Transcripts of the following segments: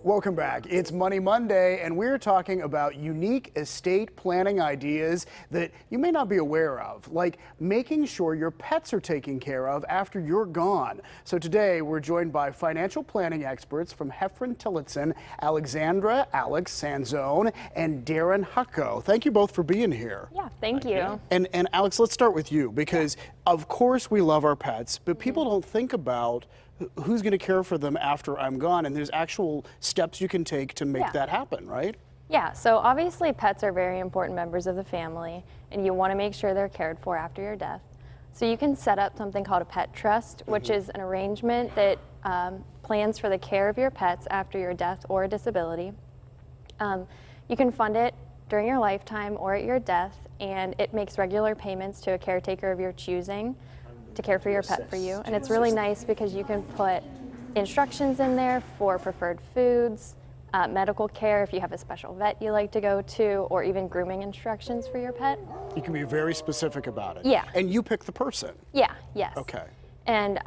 Welcome back. It's Money Monday, and we're talking about unique estate planning ideas that you may not be aware of, like making sure your pets are taken care of after you're gone. So today, we're joined by financial planning experts from Hefren-Tillotson, Alexandra Alex Sanzone, and Darren Hucko. Thank you both for being here. Yeah, thank you. And Alex, let's start with you, because of course we love our pets, but people don't think about who's going to care for them after I'm gone, and there's actual steps you can take to make that happen, right? Yeah, so obviously pets are very important members of the family, and you want to make sure they're cared for after your death. So you can set up something called a pet trust, which is an arrangement that plans for the care of your pets after your death or a disability. You can fund it during your lifetime or at your death, and it makes regular payments to a caretaker of your choosing to care for your pet for you. And it's really nice because you can put instructions in there for preferred foods, medical care if you have a special vet you like to go to, or even grooming instructions for your pet. You can be very specific about it. Yeah. And you pick the person. Yeah, yes. Okay. And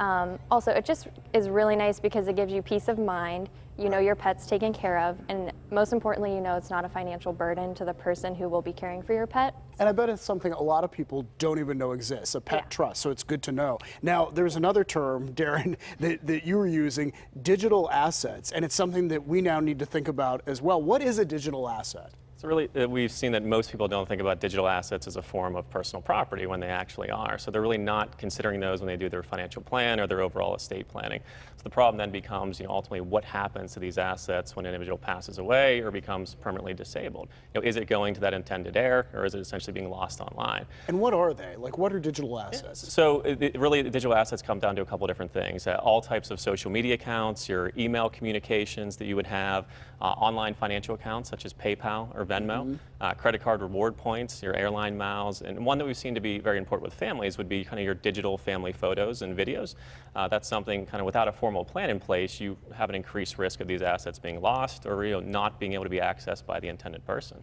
also it just is really nice because it gives you peace of mind. You know your pet's taken care of, and most importantly, you know it's not a financial burden to the person who will be caring for your pet. And I bet it's something a lot of people don't even know exists, a pet trust, so it's good to know. Now, there's another term, Darren, that you were using, digital assets, and it's something that we now need to think about as well. What is a digital asset? So really, we've seen that most people don't think about digital assets as a form of personal property when they actually are. So they're really not considering those when they do their financial plan or their overall estate planning. So the problem then becomes, ultimately what happens to these assets when an individual passes away or becomes permanently disabled? Is it going to that intended heir, or is it essentially being lost online? And what are they? Like, what are digital assets? So really, the digital assets come down to a couple different things. All types of social media accounts, your email communications that you would have, online financial accounts such as PayPal or Venmo, credit card reward points, your airline miles, and one that we've seen to be very important with families would be kind of your digital family photos and videos. That's something kind of without a formal plan in place, you have an increased risk of these assets being lost or not being able to be accessed by the intended person.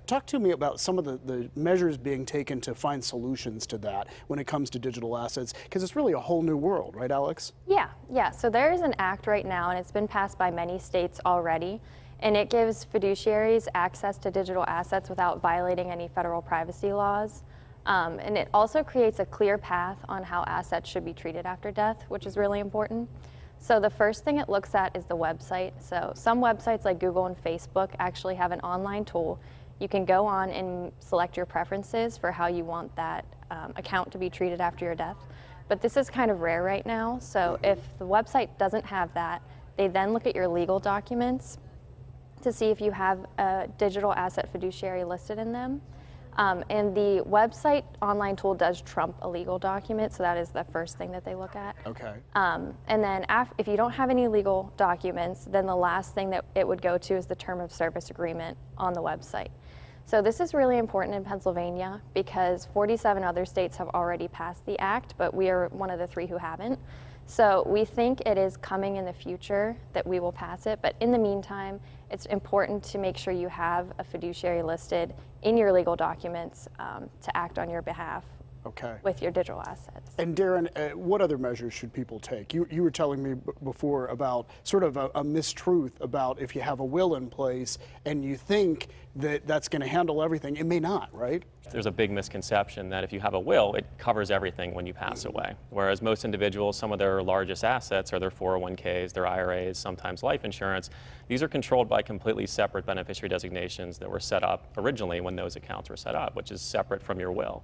Talk to me about some of the measures being taken to find solutions to that when it comes to digital assets, because it's really a whole new world, right, Alex? Yeah. So there is an act right now, and it's been passed by many states already. And it gives fiduciaries access to digital assets without violating any federal privacy laws. And it also creates a clear path on how assets should be treated after death, which is really important. So the first thing it looks at is the website. So some websites like Google and Facebook actually have an online tool. You can go on and select your preferences for how you want that account to be treated after your death. But this is kind of rare right now. So if the website doesn't have that, they then look at your legal documents to see if you have a digital asset fiduciary listed in them. And the website online tool does trump a legal document, so that is the first thing that they look at. Okay. And then if you don't have any legal documents, then the last thing that it would go to is the term of service agreement on the website. So this is really important in Pennsylvania because 47 other states have already passed the act, but we are one of the 3 who haven't. So we think it is coming in the future that we will pass it, but in the meantime, it's important to make sure you have a fiduciary listed in your legal documents to act on your behalf with your digital assets. And Darren, what other measures should people take? You were telling me before about sort of a mistruth about if you have a will in place and you think that that's going to handle everything. It may not, right? There's a big misconception that if you have a will, it covers everything when you pass away. Whereas most individuals, some of their largest assets are their 401ks, their IRAs, sometimes life insurance. These are controlled by completely separate beneficiary designations that were set up originally when those accounts were set up, which is separate from your will.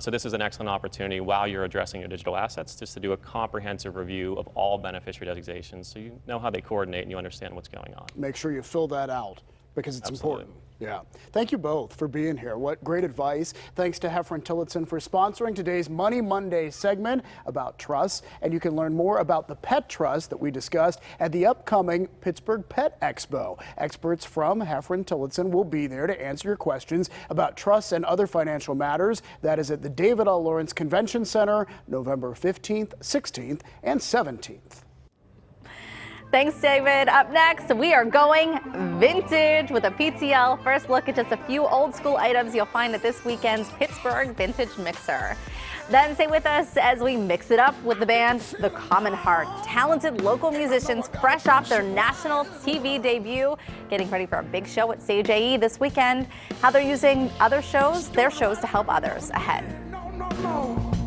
So this is an excellent opportunity while you're addressing your digital assets just to do a comprehensive review of all beneficiary designations so you know how they coordinate and you understand what's going on. Make sure you fill that out because it's important. Yeah. Thank you both for being here. What great advice. Thanks to Hefren-Tillotson for sponsoring today's Money Monday segment about trusts. And you can learn more about the pet trust that we discussed at the upcoming Pittsburgh Pet Expo. Experts from Hefren-Tillotson will be there to answer your questions about trusts and other financial matters. That is at the David L. Lawrence Convention Center, November 15th, 16th, and 17th. Thanks, David. Up next, we are going vintage with a PTL. First look at just a few old school items you'll find at this weekend's Pittsburgh Vintage Mixer. Then stay with us as we mix it up with the band The Common Heart. Talented local musicians fresh off their national TV debut, getting ready for a big show at Stage AE this weekend. How they're using their shows to help others ahead. No, no, no.